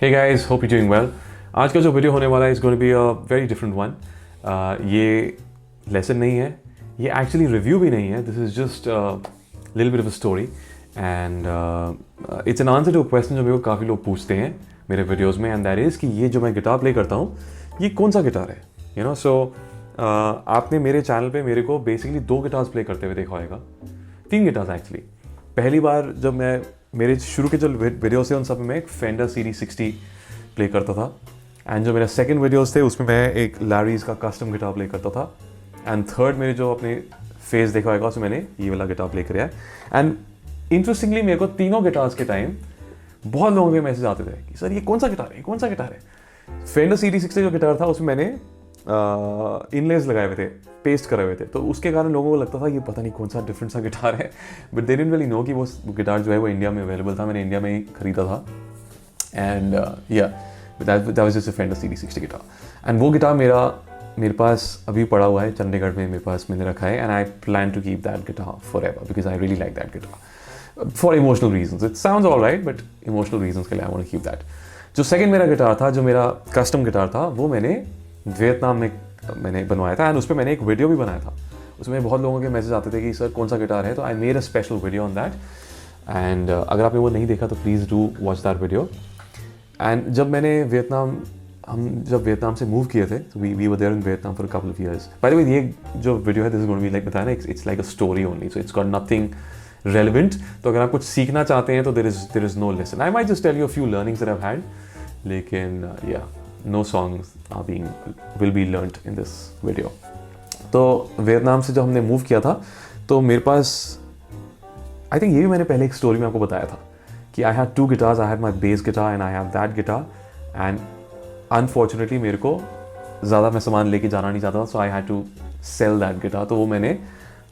Hey guys, hope you're doing well. आज का जो वीडियो होने वाला है is going to be a very different one. ये लेसन नहीं है, ये एक्चुअली रिव्यू भी नहीं है. This is just little bit of a story and it's an answer to a question जो मेरे को काफ़ी लोग पूछते हैं मेरे वीडियोज़ में, एंड दैट इज़ कि ये जो मैं गिटार प्ले करता हूँ ये कौन सा गिटार है. यू नो, सो आपने मेरे चैनल पे मेरे को बेसिकली 2 गिटार्स प्ले करते हुए देखा होगा, 3 गिटार्स एक्चुअली. पहली बार जब मैं मेरे शुरू के जो वीडियोस थे उन सब में मैं एक फेंडर सीरीज 60 प्ले करता था, एंड जो मेरा सेकंड वीडियोस थे उसमें मैं एक लैरीज का कस्टम गिटार प्ले करता था, एंड थर्ड मेरे जो अपने फेस देखा होगा उसमें मैंने ये वाला गिटार प्ले किया है. एंड इंटरेस्टिंगली मेरे को तीनों गिटार्स के टाइम बहुत लोगों के मैसेज आते थे कि सर ये कौन सा गिटार है, कौन सा गिटार है. फेंडर सीरीज 60 जो गिटार था उसमें मैंने इनलेस लगाए हुए थे, पेस्ट कराए हुए थे, तो उसके कारण लोगों को लगता था ये पता नहीं कौन सा डिफरेंट सा गिटार है. But they didn't really know कि वो गिटार जो है वो इंडिया में अवेलेबल था, मैंने इंडिया में ही खरीदा था. एंड या that was just a fender series 60 guitar. And वो गिटार मेरे पास अभी पड़ा हुआ है चंडीगढ़ में, मेरे पास मैंने रखा है, and I plan to keep that guitar for ever because I really like that guitar for emotional reasons. It sounds alright but emotional reasons के लिए I want to keep that. जो सेकंड मेरा गिटार था, जो मेरा custom guitar था, वो मैंने वियतनाम में मैंने बनवाया था, एंड उस पर मैंने एक वीडियो भी बनाया था. उसमें बहुत लोगों के मैसेज आते थे कि सर कौन सा गिटार है, तो I made a special video on that. And अगर आपने वो नहीं देखा तो please do watch that video. And जब मैंने हम जब वियतनाम से मूव किए थे, तो we were there in Vietnam for a couple of years. By the way ये जो वीडियो है this is going to be like बताया ना, it's like a story only, so it's got nothing relevant. तो अगर आप कुछ सीखना चाहते हैं तो there is no lesson. I might just tell you a few learnings that I have had, लेकिन या no songs will be learnt in this video. तो वियतनाम से जब हमने मूव किया था तो मेरे पास आई थिंक ये भी मैंने पहले एक स्टोरी में आपको बताया था कि I had 2 guitars. I had my bass guitar and I have that guitar, and unfortunately मेरे को ज़्यादा मैं सामान लेके जाना नहीं चाहता था, so I had to sell that guitar. तो वो मैंने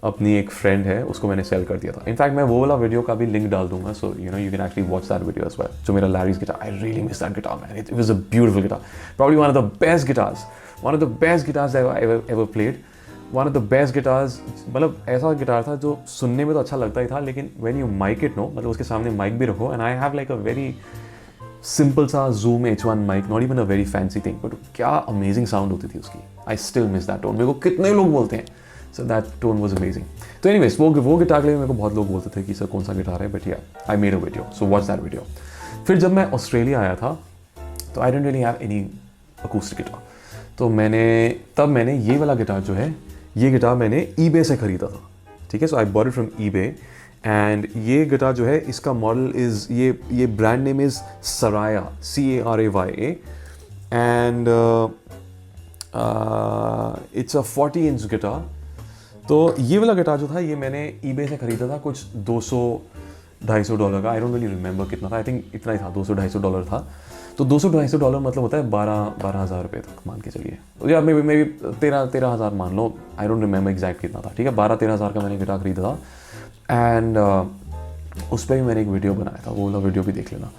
अपनी एक फ्रेंड है उसको मैंने सेल कर दिया था. इनफैक्ट मैं वो वाला वीडियो का भी लिंक डाल दूंगा, so you know you can actually watch that video as well. जो मेरा Larrivee guitar, I really miss that guitar man. It was a beautiful guitar, probably one of the best guitars I ever played. One of the best guitars, मतलब ऐसा guitar था जो सुनने में तो अच्छा लगता ही था, लेकिन when you mic it no, मतलब उसके सामने माइक भी रखो, and I have like a very simple सा Zoom H1 mic, not even a very fancy thing, but क्या अमेजिंग साउंड होती थी उसकी. I still miss that tone. मेरे को कितने लोग बोलते हैं so that tone was amazing. तो एनीवेज वो गिटार के लिए मेरे को बहुत लोग बोलते थे कि सर कौन सा गिटार है, बट या I made a video, so watch that video. फिर जब मैं ऑस्ट्रेलिया आया था तो आई don't really have any acoustic guitar. तो मैंने ये वाला गिटार जो है, ये गिटार मैंने ईबे से खरीदा था. ठीक है, so I bought it from eBay, and ये गिटार जो है इसका मॉडल इज़ ये brand name is Saraya, CARAYA, and it's a 40 inch guitar. तो ये वाला गिटार जो था ये मैंने ईबे से खरीदा था कुछ $200-250 का. आई डोंट रियली रिमेंबर कितना था, आई थिंक इतना ही था, $200-250 था. तो $200-250 मतलब होता है 12,000 रुपये तक मान के चलिए, या मे बी 13,000 मान लो. आई डोंट रिमेंबर एग्जैक्ट कितना था. ठीक है, 12-13,000 का मैंने गिटार खरीदा था, एंड उस पर भी मैंने एक वीडियो बनाया था. वो वाला वीडियो भी देख लेना.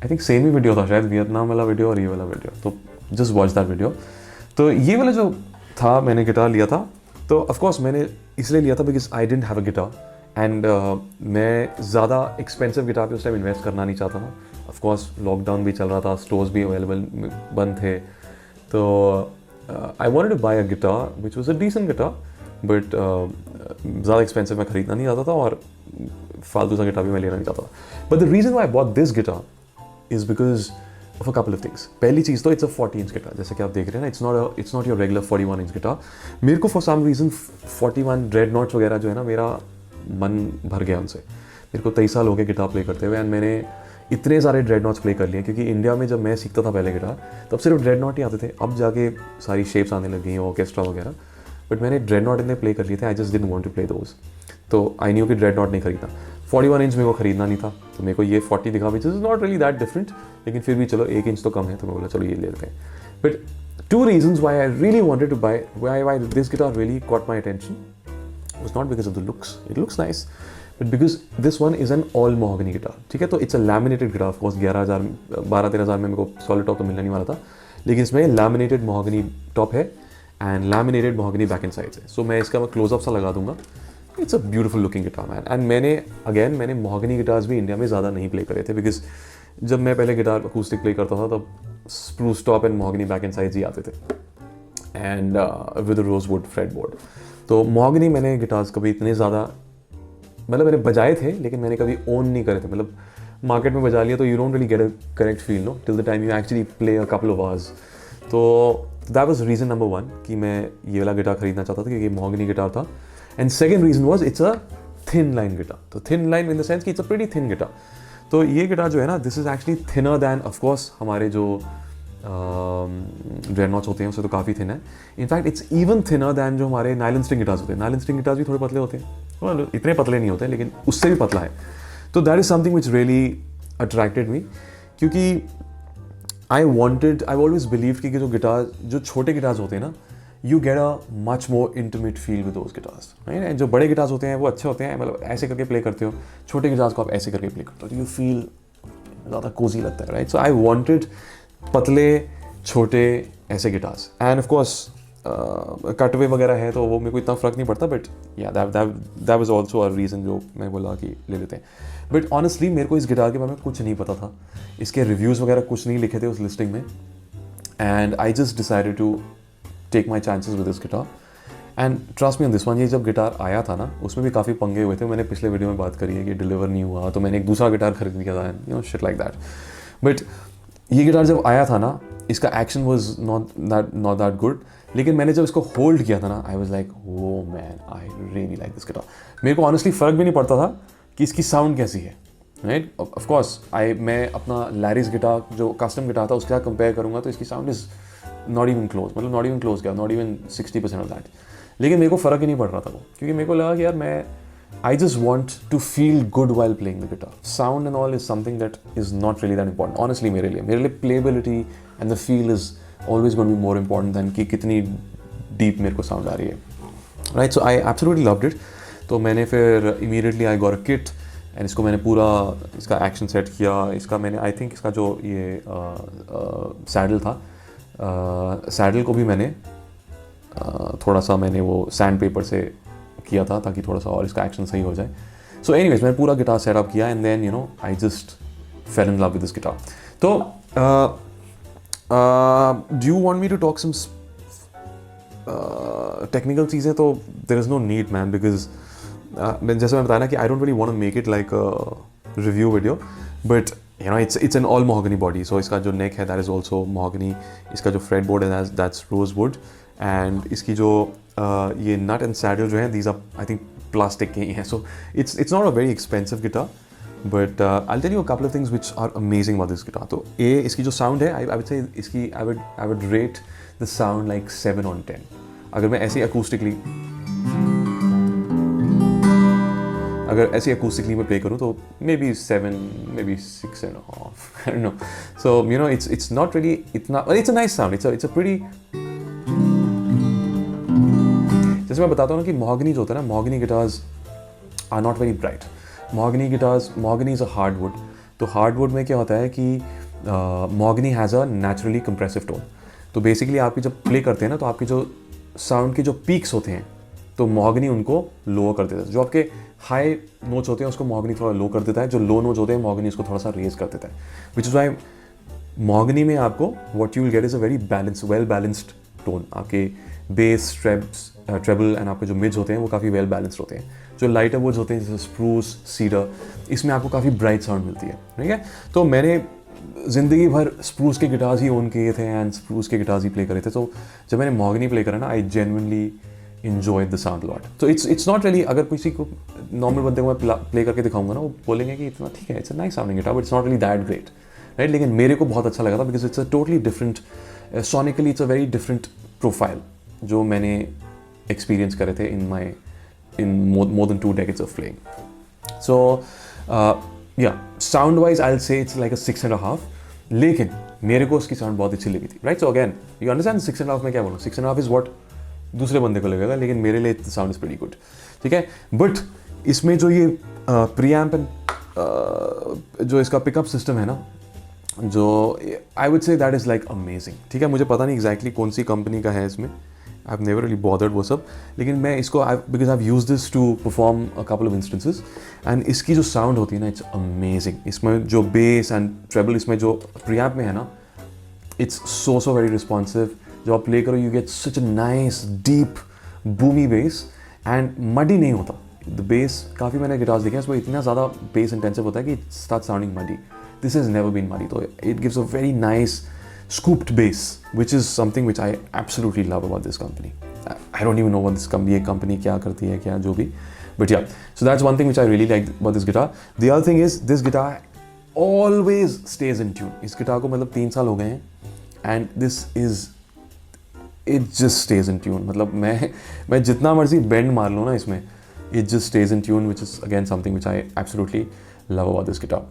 I think same he video था शायद, वियतनाम वाला वीडियो और ये वाला वीडियो. तो जस्ट वॉच दैट वीडियो. तो ये वाला जो था मैंने गिटार लिया था, तो ऑफकोर्स मैंने इसलिए लिया था because I didn't have a guitar, and मैं ज़्यादा एक्सपेंसिव गिटार पे उस टाइम इन्वेस्ट करना नहीं चाहता था. ऑफकोर्स लॉकडाउन भी चल रहा था, स्टोर्स भी अवेलेबल बंद थे, तो I wanted to buy a guitar which was a decent guitar, but ज़्यादा एक्सपेंसिव मैं खरीदना नहीं चाहता था और फालतू सा गिटार भी मैं लेना नहीं चाहता था. But the reason Y I bought this guitar is because of a couple of things. पहली चीज़ तो इट्स अ 40 इंच गिटार, जैसे कि आप देख रहे हैं ना, it's not your regular 41 inch guitar. मेरे को for some reason 41 dreadnoughts वगैरह जो है ना, मेरा मन भर गया उनसे. मेरे को 23 साल हो गए गिटार प्ले करते हुए, एंड मैंने इतने सारे ड्रेड नॉट्स प्ले कर लिए, क्योंकि इंडिया में जब मैं सीखता था पहले गिटार तब सिर्फ ड्रेड नॉट ही आते थे. अब जाके सारी शेप्स आने लग गई हैं, ऑर्केस्ट्रा वगैरह, बट मैंने ड्रेड नॉट इतने प्ले कर लिए थे, I just didn't want to play those. तो आई न्यू कि ड्रेड नॉट नहीं खरीदना. 41 इंच मेरे को खरीदना नहीं था, तो मेरे को ये 40 दिखा, which is not really that different, लेकिन फिर भी चलो 1 इंच तो कम है, तो मैं बोला चलो ये ले लेते हैं. But 2 reasons why I really wanted to buy, why this guitar really caught my attention was not because of the looks, it looks nice, but because this one is an all mahogany guitar. ठीक है, तो it's a laminated guitar. Of course 12-13,000 में मेरे को solid top तो मिलने नहीं वाला था, लेकिन इसमें laminated mahogany top है and laminated mahogany back and sides है. So मैं इसका close-up सा लगा दूंगा. It's a beautiful looking guitar man. And मैंने mahogany गिटार्स भी इंडिया में ज़्यादा नहीं प्ले करे थे, बिकॉज जब मैं पहले गिटार अकूस्टिक प्ले करता था तब spruce top and mahogany back and sides ही आते थे, एंड विद रोजवुड फ्रेटबोर्ड। तो मॉगनी मैंने गिटार्स कभी इतने ज़्यादा, मतलब मैंने बजाए थे लेकिन मैंने कभी ओन नहीं करे थे। मतलब मार्केट में बजा लिया तो you don't really get a correct feel no till the time you actually play a couple of hours. तो दैट वाज रीज़न नंबर 1 कि मैं ये वाला गिटार खरीदना चाहता था, क्योंकि मॉगनी गिटार था। And second reason was it's a thin line guitar. तो thin line in the sense कि it's a pretty thin guitar. तो ये गिटार जो है ना, this is actually thinner than of course हमारे जो ड्रेडनॉट्स होते हैं उससे तो काफ़ी थिन है। In fact it's even thinner than जो हमारे नायलन स्ट्रिंग गिटार्स होते हैं। नायलन स्ट्रिंग गिटार्स भी थोड़े पतले होते हैं, well, इतने पतले नहीं होते लेकिन उससे भी पतला है। तो that is something which really attracted मी, क्योंकि आई ऑलवेज बिलीव कि जो गिटार, जो छोटे गिटार्स होते हैं ना, you get a much more intimate feel with those guitars, right. जो बड़े गिटार्स होते हैं वो अच्छे होते हैं, मतलब ऐसे करके प्ले करते हो, छोटे गिटार्स को आप ऐसे करके प्ले करते हो तो यू फील ज़्यादा कोजी लगता है, राइट। सो आई वॉन्टेड पतले छोटे ऐसे guitars, end of course cutaway वगैरह है तो वो मेरे को इतना फ़र्क नहीं पड़ता, बट या that was also a reason जो मैं बोला कि ले लेते हैं। बट ऑनेस्टली मेरे को इस गिटार के बारे में कुछ नहीं पता था, इसके रिव्यूज़ वगैरह कुछ नहीं लिखे थे उस लिस्टिंग में, and I just decided to take my chances with this guitar. And trust me on this one, ये जब गिटार आया था ना उसमें भी काफ़ी पंगे हुए थे। मैंने पिछले वीडियो में बात करी है कि डिलीवर नहीं हुआ तो मैंने एक दूसरा गिटार खरीद लिया था, you know, shit like that. But ये गिटार जब आया था ना, इसका action was not that good, लेकिन मैंने जब इसको होल्ड किया था ना, I was like oh man, I really like this guitar. मेरे को ऑनेस्टली फ़र्क भी नहीं पड़ता था कि इसकी साउंड कैसी है, राइट। ऑफकोर्स मैं अपना लैरिस गिटार जो कस्टम गिटार था उसके साथ कंपेयर करूँगा तो इसकी sound is not even close, मतलब नॉट इवन क्लोज क्या, नॉट इवन 60% ऑफ दैट। लेकिन मेरे को फ़र्क ही नहीं पड़ रहा था वो, क्योंकि मेरे को लगा कि यार I just want to feel good while playing the guitar. Sound and all is something that is not really that important. Honestly, मेरे लिए playability and the feel is always going to be more important than कि कितनी deep मेरे को sound आ रही है, right? So I absolutely loved it. तो मैंने फिर immediately I got a kit and इसको मैंने पूरा इसका action set किया। इसका मैंने I think इसका जो ये saddle था, saddle को भी मैंने थोड़ा सा मैंने वो सैंड पेपर से किया था ताकि थोड़ा सा और इसका एक्शन सही हो जाए। सो एनीवेज मैंने पूरा गिटार सेटअप किया and then you know I just fell in love with this guitar. तो do you want me to talk some technical चीज़ें? तो there is no need man, because जैसे मैं बताया ना कि I don't really want to make it like a review video, but you know it's an all mahogany body. So इसका जो नेक है दैट इज़ ऑल्सो mahogany, इसका जो फ्रेट बोर्ड है दैट्स रोजवुड, एंड इसकी जो ये नट एंड सैडल जो है these are I think plastic के ही हैं। So it's not a very expensive guitar, but I tell you a couple of things which are amazing about this guitar. तो इसकी जो साउंड है आई वुड से इसकी I would rate the sound like 7 on 10। अगर मैं ऐसे अकूस्टिकली मैं play करूँ तो maybe 7, maybe 6.5, I don't know. So you know it's not really इतना, it's a nice sound, it's a pretty. जैसे मैं बताता हूँ ना कि mahogany जो होता है ना, mahogany guitars are not very bright. mahogany is a hardwood. तो hardwood में क्या होता है कि mahogany has a naturally compressive tone. तो बेसिकली आपकी जब प्ले करते हैं ना तो आपकी जो साउंड के जो पीक्स होते हैं तो mahogany उनको लोअर कर देता है। जो आपके हाई नोट्स होते हैं उसको mahogany थोड़ा लो कर देता है, जो लो नोट्स होते हैं mahogany उसको थोड़ा सा रेज कर देता है। विच इज़ वाई mahogany में आपको what you will get is a very balanced, well balanced tone. आपके बेस, ट्रेबल एंड आपके जो मिड्स होते हैं वो काफ़ी वेल बैलेंस्ड होते हैं। जो लाइटर वुड्स होते हैं जैसे स्प्रूस, सीडर, इसमें आपको काफ़ी ब्राइट साउंड मिलती है, ठीक है। तो मैंने ज़िंदगी भर स्प्रूस के गिटार्स ही ओन किए थे एंड स्प्रूस के गिटार्स ही प्ले करे थे। तो जब मैंने mahogany प्ले करा ना, I genuinely enjoy the sound lot. तो इट्स नॉट रियली, अगर किसी को नॉर्मल बंदे को मैं प्ले करके दिखाऊंगा ना, वो बोलेंगे कि इतना ठीक है, it's a nice sounding guitar, but it's not really that great, right. लेकिन मेरे को बहुत अच्छा लगा था because it's a totally different, sonically it's a very different profile जो मैंने एक्सपीरियंस करे थे in more than 2 decades of playing. So yeah, sound wise I'll say it's like a 6.5, लेकिन मेरे को उसकी साउंड बहुत अच्छी लगी थी, right? So again you understand 6.5 में क्या बोलूँ, 6.5 is what दूसरे बंदे को लगेगा, लेकिन मेरे लिए साउंड इज प्रीटी गुड, ठीक है। बट इसमें जो ये प्रीएम्प एंड जो इसका पिकअप सिस्टम है ना, जो आई would say that is like amazing, ठीक है। मुझे पता नहीं एग्जैक्टली कौन सी कंपनी का है इसमें, I have never really bothered वो सब, लेकिन मैं इसको because I have used this to perform a couple of instances, and इसकी जो साउंड होती है ना, इट्स अमेजिंग. इसमें जो बेस एंड ट्रेबल इसमें जो प्रीएम्प में है ना, इट्स सो वेरी रिस्पॉन्सिव. जब आप प्ले करो you get such a nice deep boomy bass and muddy नहीं होता. द बेस काफ़ी मैंने गिटार्स देखे हैं इसमें इतना ज़्यादा बेस इंटेंसिव होता है कि it start sounding muddy. This has never been muddy. तो it gives a very nice scooped bass, which is something which I absolutely love about this company. I don't even know what this company क्या करती है, क्या जो भी, but yeah, so that's one thing which I really like about this guitar. The other thing is this guitar always stays in tune. इस guitar को मतलब 3 साल हो गए हैं and this is it just stays in tune. मतलब मैं जितना मर्जी bend मार लूँ ना इसमें, it just stays in tune, which is again something which I absolutely love about this guitar.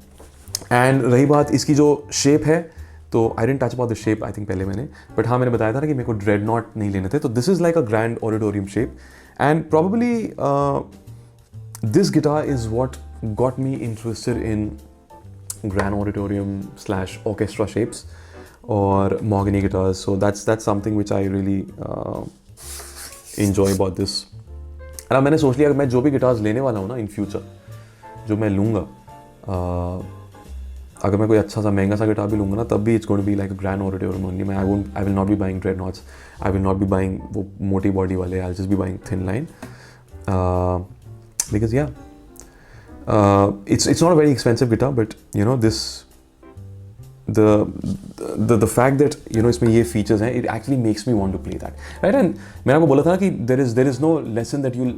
And रही बात इसकी जो shape है, तो I didn't touch about the shape I think पहले मैंने, बट हाँ मैंने बताया था ना कि मेरे को ड्रेड नॉट नहीं लेने थे. तो this is like a grand auditorium shape, and probably this guitar is what got me interested in grand auditorium / orchestra shapes और mahogany guitars. So that's something which I really enjoy about this. अब मैंने सोच लिया कि मैं जो भी guitars लेने वाला हूँ ना इन फ्यूचर, जो मैं लूँगा, अगर मैं कोई अच्छा सा महंगा सा गिटार भी लूँगा ना, तब भी it's going to be like a grand auditorium only. मैं I will not be buying dreadnoughts, I will not be buying वो मोटी बॉडी वाले, I will just be buying thin line, because yeah it's not a very expensive guitar, but you know this the fact that you know इसमें ये features हैं, it actually makes me want to play that, right? And मैंने आपको बोला था ना कि there is no lesson that you'll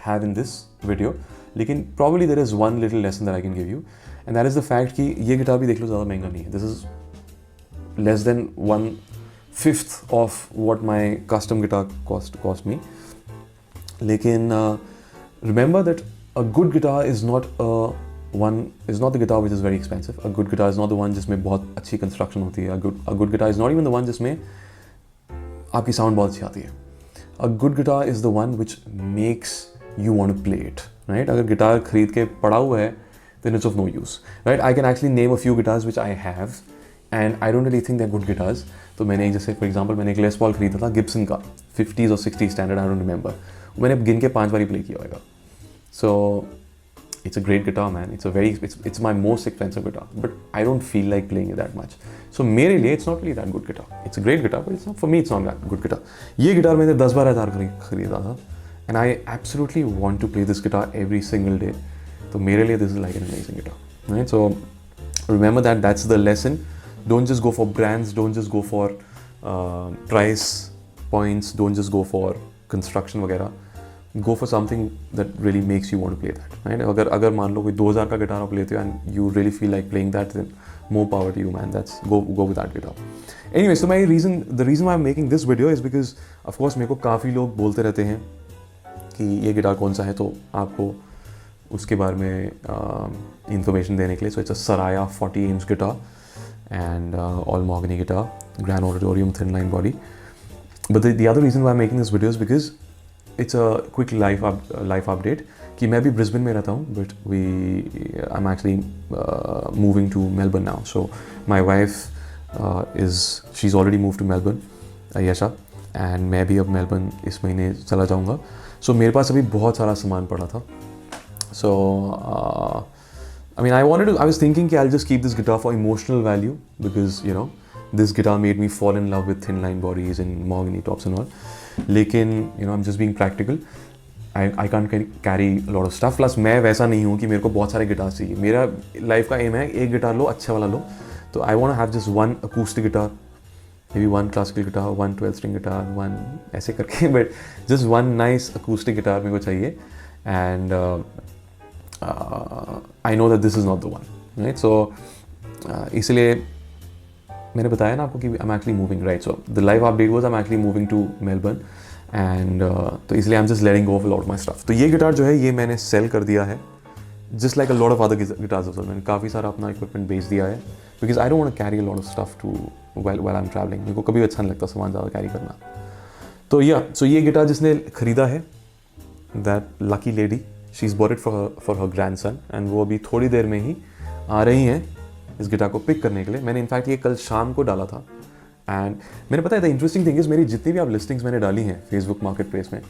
have in this video, लेकिन probably there is one little lesson that I can give you, and that is the fact कि ये guitar भी देख लो ज़्यादा महंगा नहीं है. This is less than 1/5 of what my custom guitar cost me. लेकिन remember that a good guitar is not the guitar which is very expensive. A good guitar is not the one जिसमें बहुत अच्छी construction होती है. A good guitar is not even the one जिसमें आपकी sound बहुत अच्छी आती है. A good guitar is the one which makes you want to play it, right? अगर गिटार खरीद के पड़ा हुआ है, then it's of no use, right? I can actually name a few guitars which I have, and I don't really think they're good guitars. तो मैंने एक जैसे for example मैंने एक Les Paul खरीदा था Gibson का 50s और 60s standard, I don't remember. मैंने गिन के 5 बारी प्ले किया होगा. So it's a great guitar, man. It's my most expensive guitar, but I don't feel like playing it that much. So मेरे लिए it's not really that good guitar. It's a great guitar, but it's not, for me it's not that good guitar. ये guitar मैंने 10-12 हज़ार खरीदा था, and I absolutely want to play this guitar every single day. तो मेरे लिए this is like an amazing guitar, right? So remember that's the lesson. Don't just go for brands, don't just go for price points, don't just go for construction वगैरह. Go for something that really makes you want to play that, right? अगर मान लो कोई 2000 का guitar आप लेते हो and you really feel like playing that, then more power to you, man. That's go with that guitar. Anyway, so the reason why I'm making this video is because of course मेरे को काफ़ी लोग बोलते रहते हैं कि ये guitar कौन सा है, तो आपको उसके बारे में इंफॉर्मेशन देने के लिए. So it's a Saraya 40 inch guitar and all mahogany guitar, grand auditorium, thin line body. But the other reason why I'm making this video is because it's a quick life update कि मैं भी Brisbane में रहता हूँ, but I'm actually moving to Melbourne now. So my wife she's already moved to Melbourne, Ayesha, and मैं भी अब Melbourne इस महीने चला जाऊँगा. So मेरे पास अभी बहुत सारा सामान पड़ा था. So I mean I was thinking कि I'll just keep this guitar for emotional value, because you know this guitar made me fall in love with thin line bodies and mahogany tops and all. लेकिन you know I'm just being practical. I can't carry a lot of stuff. Plus मैं वैसा नहीं हूँ कि मेरे को बहुत सारे गिटार्स चाहिए. मेरा लाइफ का एम है एक गिटार लो, अच्छा वाला लो. तो I want to have just one acoustic guitar, maybe one classical guitar, one 12-string guitar, one ऐसे करके, but just one nice acoustic guitar मेरे को चाहिए. And I know that this is not the one, right? So इसलिए मैंने बताया ना आपको कि I'm actually moving, right? So the live update was I'm actually moving to Melbourne, and तो इसलिए I'm just letting go of a lot of my stuff. तो ये गिटार जो है ये मैंने सेल कर दिया है, just like a lot of other guitars as well. मैंने काफ़ी सारा अपना equipment बेच दिया है, because I don't want to carry a lot of stuff while I'm traveling. मेरे को कभी अच्छा नहीं लगता सामान ज़्यादा कैरी करना. तो so ये गिटार जिसने ख़रीदा है, that lucky lady, she's bought it for her grandson, and वो अभी थोड़ी देर में ही आ रही हैं इस गिटार को पिक करने के लिए. मैंने इनफैक्ट ये कल शाम को डाला था, एंड मैंने पता है द इंटरेस्टिंग थिंग इज मेरी जितनी भी आप लिस्टिंग्स मैंने डाली हैं फेसबुक मार्केट प्लेस में,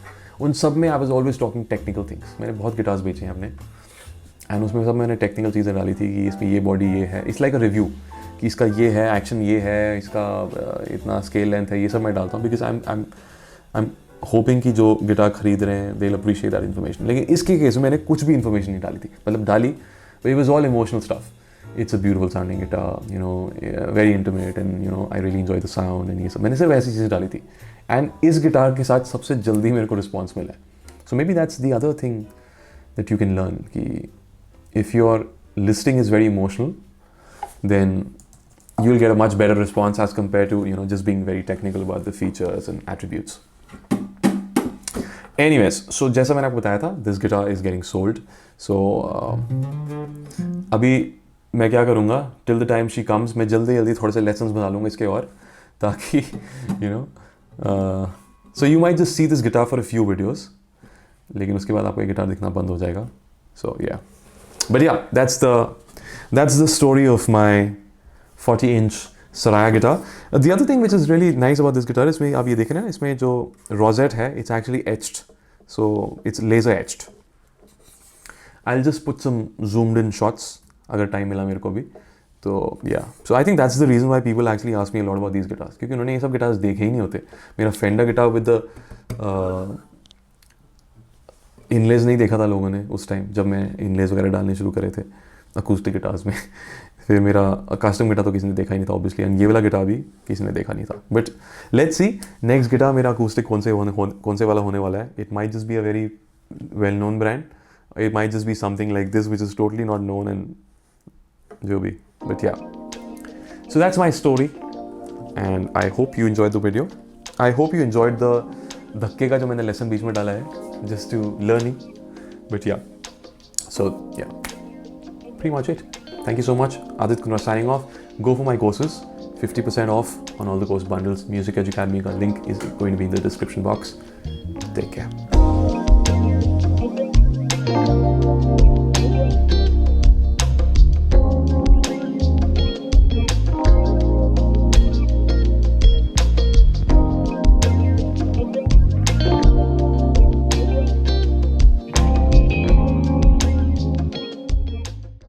उन सब में I was always talking technical things. मैंने बहुत गिटार्स बेचे हैं अपने, एंड उसमें सब मैंने टेक्निकल चीज़ें डाली थी कि इसमें ये बॉडी ये है, इट्स लाइक अ रिव्यू कि इसका ये है, एक्शन ये है, इसका इतना स्केल लेंथ है, ये सब मैं डालता हूँ बिकॉज आई एम होपिंग कि जो गिटार खरीद रहे हैं they will appreciate that information. लेकिन इसके केस में मैंने कुछ भी इन्फॉर्मेशन नहीं डाली थी, मतलब डाली but it was all emotional stuff. It's a beautiful sounding guitar, you know, very intimate, and you know, I really enjoy the sound, and ये सब मैंने सिर्फ ऐसी चीज़ें डाली थी. And इस गिटार के साथ सबसे जल्दी मेरे को रिस्पॉन्स मिला है. So maybe that's the other thing that you can learn, कि if your listing is very emotional, then you'll get a much better response as compared to, you know, just being very technical about the features and attributes. Anyways, so जैसा मैंने आपको बताया था, this guitar is getting sold. So अभी मैं क्या करूँगा, till the time she comes मैं जल्दी जल्दी थोड़े से लेसन्स बना लूँगा इसके, और ताकि you know so you might just see this guitar for a few videos, लेकिन उसके बाद आपको ये गिटार दिखना बंद हो जाएगा. सो या, बट या that's the story of my 40-inch Soraya guitar. The other thing which is really nice about this guitar is इसमें आप ये देखें ना, इसमें जो रोजेट है it's actually etched, so it's laser etched. I'll just put some zoomed in shots अगर time मिला मेरे को भी तो. Yeah so I think that's the reason why people actually ask me a lot about these guitars, क्योंकि उन्होंने ये सब गिटार्स देखे ही नहीं होते. मेरा फेंडर गिटार विद द इनलेज नहीं देखा था लोगों ने उस टाइम जब मैं इनलेज वगैरह डालने शुरू करे थे अकूस्टिक गिटार्स में. फिर मेरा कस्टम गिटार तो किसी ने देखा ही नहीं था ऑब्वियसली, एंड ये वाला गिटार भी किसी ने देखा नहीं था. But let's see next guitar मेरा अकूस्टिक कौन से वाला होने वाला है. It might just be a very well known brand, it might just be something like this which is totally not known and जो भी. But yeah, so that's my story, and I hope you enjoyed the video. I hope you enjoyed the धक्के का जो मैंने lesson बीच में डाला है just to learning. But yeah, so yeah, pretty much it. Thank you so much. Adit Kunra signing off. Go for my courses, 50% off on all the course bundles. Music Edge Academy का link is going to be in the description box. Take care.